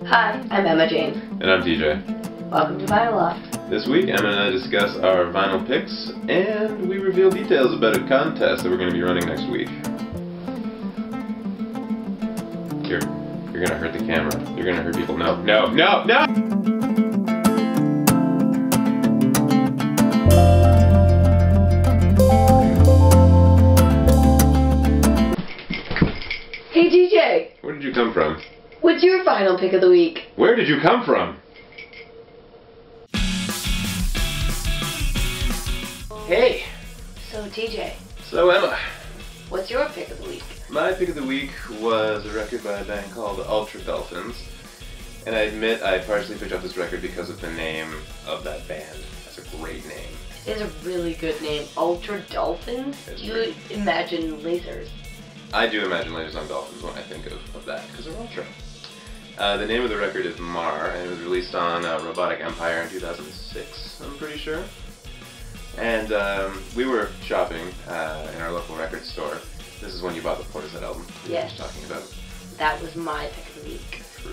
Hi, I'm Emma Jane. And I'm TJ. Welcome to Vinyl Loft. This week, Emma and I discuss our vinyl picks, and we reveal details about a contest that we're going to be running next week. You're going to hurt the camera. You're going to hurt people. No. Hey TJ! Where did you come from? What's your vinyl pick of the week? Where did you come from? Hey! So TJ, So Emma, what's your pick of the week? my pick of the week was a record by a band called Ultra Dolphins. And I admit I partially picked up this record because of the name of that band. That's a great name. It is a really good name. Ultra Dolphins? You imagine lasers. I do imagine lasers on dolphins when I think of that, because they're ultra. The name of the record is Mar, and it was released on Robotic Empire in 2006, I'm pretty sure. And we were shopping in our local record store. This is when you bought the Portishead album we were just talking about. That was my pick of the week. True.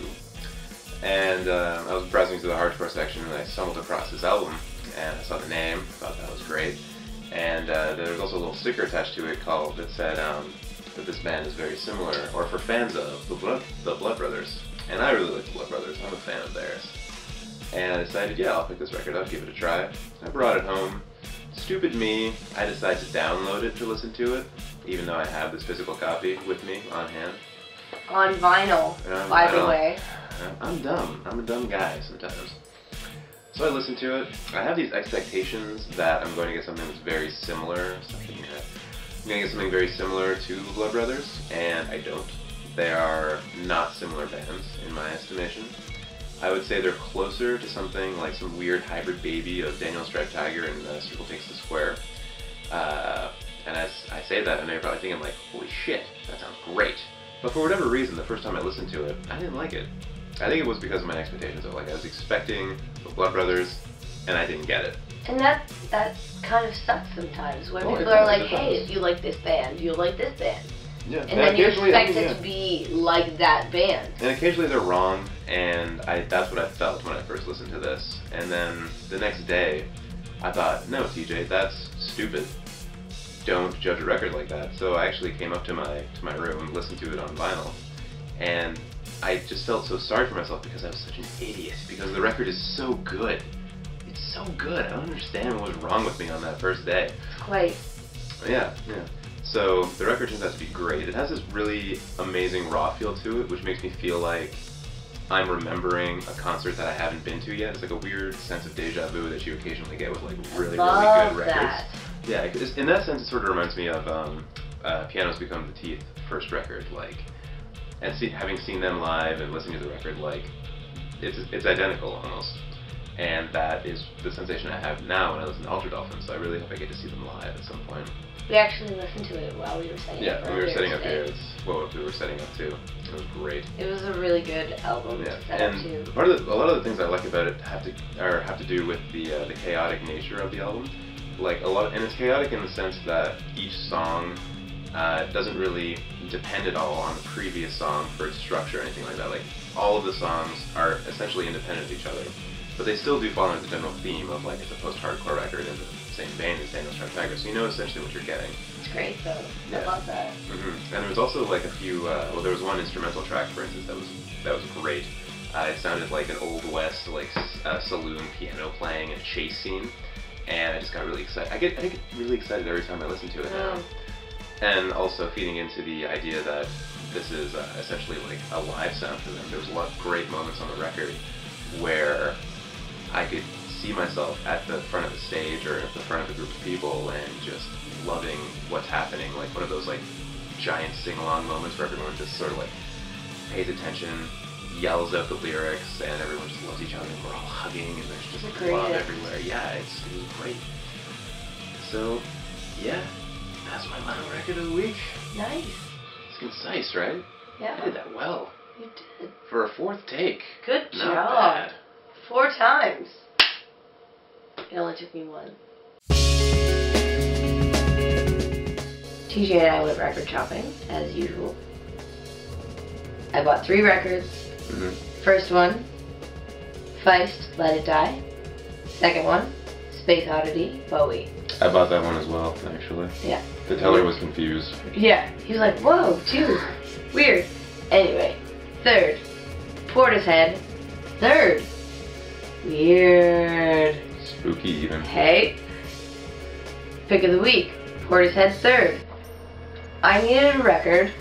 And I was browsing through the hardcore section and I stumbled across this album, and I saw the name, thought that was great. And there was also a little sticker attached to it that said that this band is very similar, or for fans of the Blood Brothers. And I really like the Blood Brothers, I'm a fan of theirs. And I decided, yeah, I'll pick this record up, give it a try. I brought it home. Stupid me, I decided to download it to listen to it, even though I have this physical copy with me on hand. On vinyl, by the way. I'm dumb. I'm a dumb guy sometimes. So I listened to it. I have these expectations that I'm going to get something that's very similar, I'm going to get something very similar to the Blood Brothers, and I don't. They are not similar bands, in my estimation. I would say they're closer to something like some weird hybrid baby of Daniel Striped Tiger and Circle Takes the Square. And as I say that, I know you're probably thinking like, holy shit, that sounds great. But for whatever reason, the first time I listened to it, I didn't like it. I think it was because of my expectations. I was expecting the Blood Brothers, and I didn't get it. And that kind of sucks sometimes, when people are like, hey, if you like this band, you'll like this band. Yeah. And then you expect it to be like that band. And occasionally they're wrong, and that's what I felt when I first listened to this. And then the next day, I thought, no, TJ, that's stupid. Don't judge a record like that. So I actually came up to my room and listened to it on vinyl. And I just felt so sorry for myself because I was such an idiot, because the record is so good. It's so good. I don't understand what was wrong with me on that first day. It's quite. Yeah. So the record turns out to be great. It has this really amazing raw feel to it, which makes me feel like I'm remembering a concert that I haven't been to yet. It's like a weird sense of deja vu that you occasionally get with like really good records. That. Yeah, in that sense, it sort of reminds me of Pianos Become the Teeth first record, and having seen them live and listening to the record, it's identical almost. And that is the sensation I have now when I listen to Ultra Dolphins, so I really hope I get to see them live at some point. We actually listened to it while we were setting up. Yeah, when we were setting up here, it's what we were setting up too. It was great. It was a really good album to set up too. A lot of the things I like about it have to do with the chaotic nature of the album. And it's chaotic in the sense that each song doesn't really depend at all on the previous song for its structure or anything like that. Like, all of the songs are essentially independent of each other, but they still do fall into the general theme of it's a post-hardcore record in the same vein as Daniel Striped Tiger, so you know essentially what you're getting. It's great though. Yeah. I love that. And there was also a few. There was one instrumental track, for instance, that was great. It sounded like an old west saloon piano playing and chase scene, and I just got really excited. I get really excited every time I listen to it now. And also feeding into the idea that this is essentially like a live sound for them. There was a lot of great moments on the record where I could see myself at the front of the stage or at the front of a group of people and just loving what's happening. Like one of those giant sing-along moments where everyone just sort of pays attention, yells out the lyrics, and everyone just loves each other and we're all hugging and there's just love everywhere. Yeah, it was great. So, yeah. That's my vinyl record of the week. Nice. It's concise, right? Yeah. I did that well. You did. For a fourth take. Good job. Not bad. 4 times. It only took me 1. TJ and I went record shopping, as usual. I bought 3 records. First one, Feist, Let It Die. Second one, Space Oddity, Bowie. I bought that one as well, actually. Yeah. The teller was confused. Yeah, he was like, whoa, two, weird. Anyway, third, Portishead. Third, weird. Spooky even. Hey, pick of the week, Portishead third. I needed a record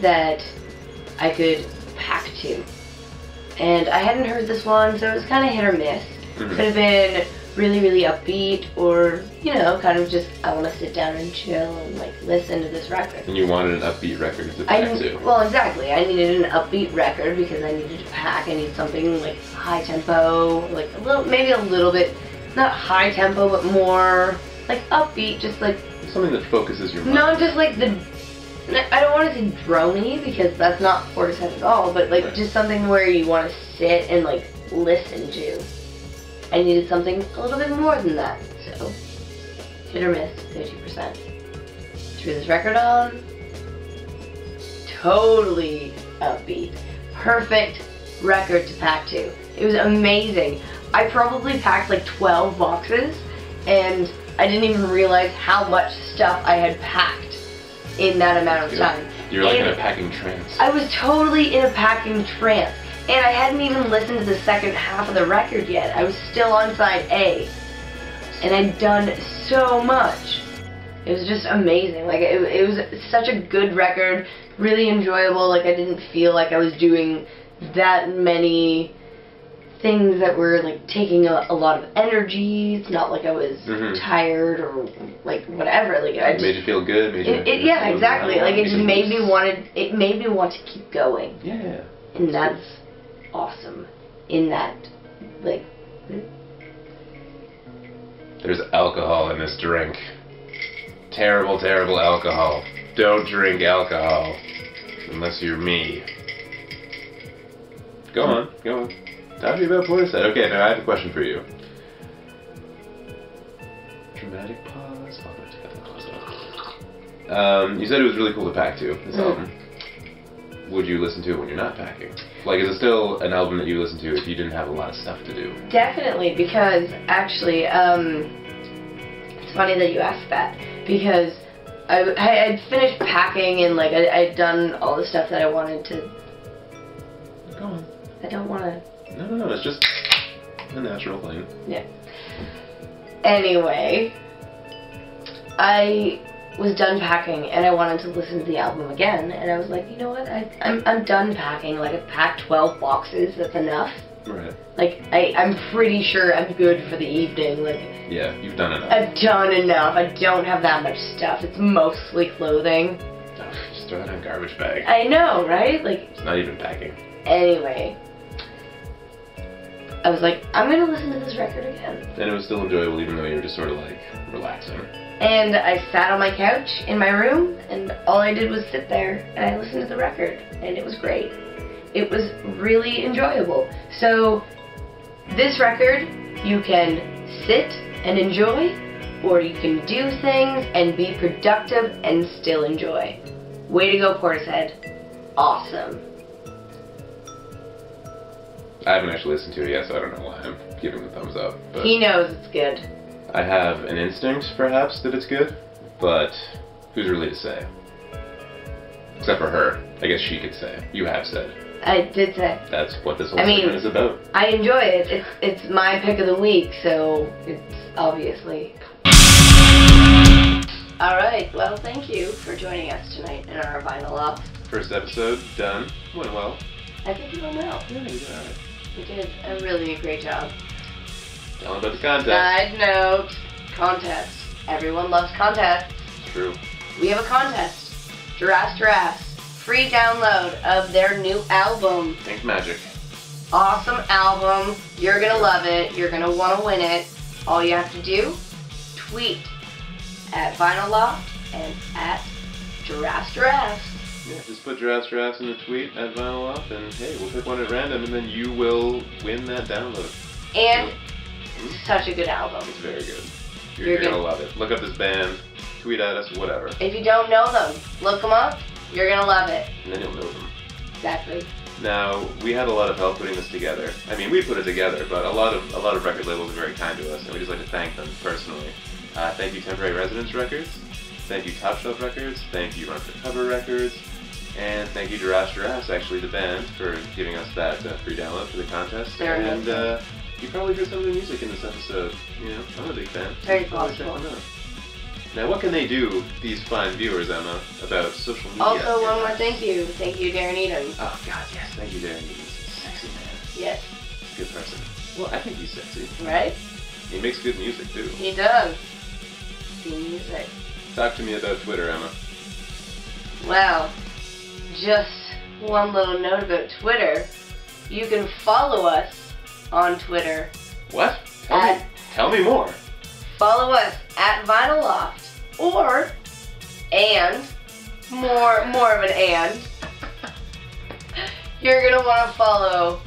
that I could pack to. And I hadn't heard this one, so it was kind of hit or miss. Could have been really, really upbeat, or, you know, kind of just, I want to sit down and chill and, like, listen to this record. And you wanted an upbeat record to pack to. Well, exactly. I needed an upbeat record because I needed to pack. I needed something, like, high tempo, like, a little, maybe a little bit, not high tempo, but more, like, upbeat, just, like... Something that focuses your mind. Not just, like, the... I don't want to say drony, because that's not Portishead at all, but, like, just something where you want to sit and, like, listen to. I needed something a little bit more than that, so hit or miss, 50%. Threw this record on, totally upbeat. Perfect record to pack to. It was amazing. I probably packed like 12 boxes, and I didn't even realize how much stuff I had packed in that amount of time. You were like in a packing trance. I was totally in a packing trance. And I hadn't even listened to the second half of the record yet. I was still on side A. And I'd done so much. It was just amazing. Like, it was such a good record. Really enjoyable. Like, I didn't feel like I was doing that many things that were, like, taking a lot of energy. It's not like I was tired or, like, whatever. Like, I just... Made you feel good. Yeah, exactly. Like, it just made me want to keep going. Yeah. And that's awesome. In that, like... There's alcohol in this drink. Terrible, terrible alcohol. Don't drink alcohol. Unless you're me. Go on, go on. Talk to me about Portishead. Okay, now I have a question for you. Dramatic pause. You said it was really cool to pack to, this album. Would you listen to it when you're not packing? Like, is it still an album that you listen to if you didn't have a lot of stuff to do? Definitely, because actually, it's funny that you asked that, because I'd finished packing and, like, I'd done all the stuff that I wanted to... Go on. I don't want to... No, it's just a natural thing. Yeah. Anyway, I was done packing and I wanted to listen to the album again, and I was like, you know what, I'm done packing. Like, I've packed 12 boxes, that's enough. Right. Like, I'm pretty sure I'm good for the evening. Like, yeah, you've done enough. I've done enough. I don't have that much stuff. It's mostly clothing. Oh, just throw it in a garbage bag. I know, right? Like, it's not even packing. Anyway, I was like, I'm gonna listen to this record again. And it was still enjoyable, even though you were just sort of like relaxing. And I sat on my couch in my room, and all I did was sit there and I listened to the record, and it was great. It was really enjoyable. So this record, you can sit and enjoy, or you can do things and be productive and still enjoy. Way to go, Portishead. Awesome. I haven't actually listened to it yet, so I don't know why I'm giving the thumbs up. But he knows it's good. I have an instinct, perhaps, that it's good, but who's really to say? Except for her. I guess she could say. You have said. I did say. That's what this whole segment is about. I enjoy it. It's my pick of the week, so it's obviously. Alright, well, thank you for joining us tonight in our Vinyl Loft. First episode, done. Went well. I think you went well. Yeah, you did alright. You did a really great job. Tell them about the contest. Side note, contest. Everyone loves contests. True. We have a contest. Giraffes. Free download of their new album. Pink Magic. Awesome album. You're gonna love it. You're gonna want to win it. All you have to do, tweet at Vinyl Loft and at Giraffes. Yeah, just put Giraffes in the tweet at Vinyl Loft, and hey, we'll pick one at random, and then you will win that download. And such a good album. It's very good. You're gonna love it. Look up this band, tweet at us, whatever. If you don't know them, look them up. You're gonna love it. And then you'll know them. Exactly. Now, we had a lot of help putting this together. I mean, we put it together, but a lot of record labels are very kind to us, and we just like to thank them personally. Thank you Temporary Residence Records, thank you Top Shelf Records, thank you Run for Cover Records, and thank you Giraffes, actually the band, for giving us that free download for the contest. And you probably heard some of the music in this episode. You know, I'm a big fan. Very possible. Now, what can they do, these fine viewers, Emma, about social media? Also, one more thank you. Thank you, Darren Eden. Oh, God, yes. Thank you, Darren Eden. Sexy man. Yes. Good person. Well, I think he's sexy. Right? He makes good music, too. He does. Good music. Talk to me about Twitter, Emma. Well, just one little note about Twitter. You can follow us on Twitter. What? Tell me more. Follow us at Vinyl Loft. Or, and, more of an and, you're going to want to follow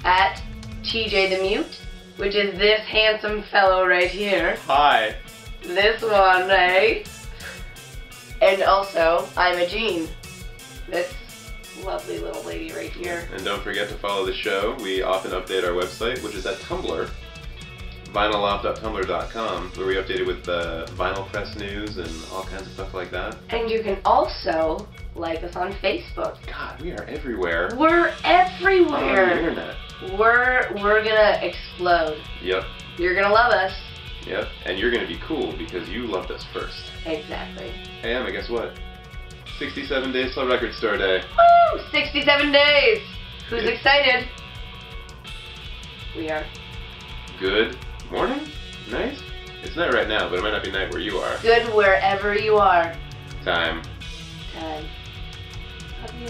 at TJ the Mute, which is this handsome fellow right here. Hi. This one, eh? And also, I'm a Jean. This lovely little lady right here. And don't forget to follow the show. We often update our website, which is at Tumblr, vinylloft.tumblr.com, where we update it with vinyl press news and all kinds of stuff like that. And you can also like us on Facebook. God, we are everywhere. We're everywhere. On the internet. We're gonna explode. Yep. You're gonna love us. Yep. And you're gonna be cool because you loved us first. Exactly. Hey Emma, guess what? 67 days till Record Store Day. Woo! 67 days! Who's excited? We are. Good morning? Night? It's night right now, but it might not be night where you are. Good wherever you are. Time. Love you.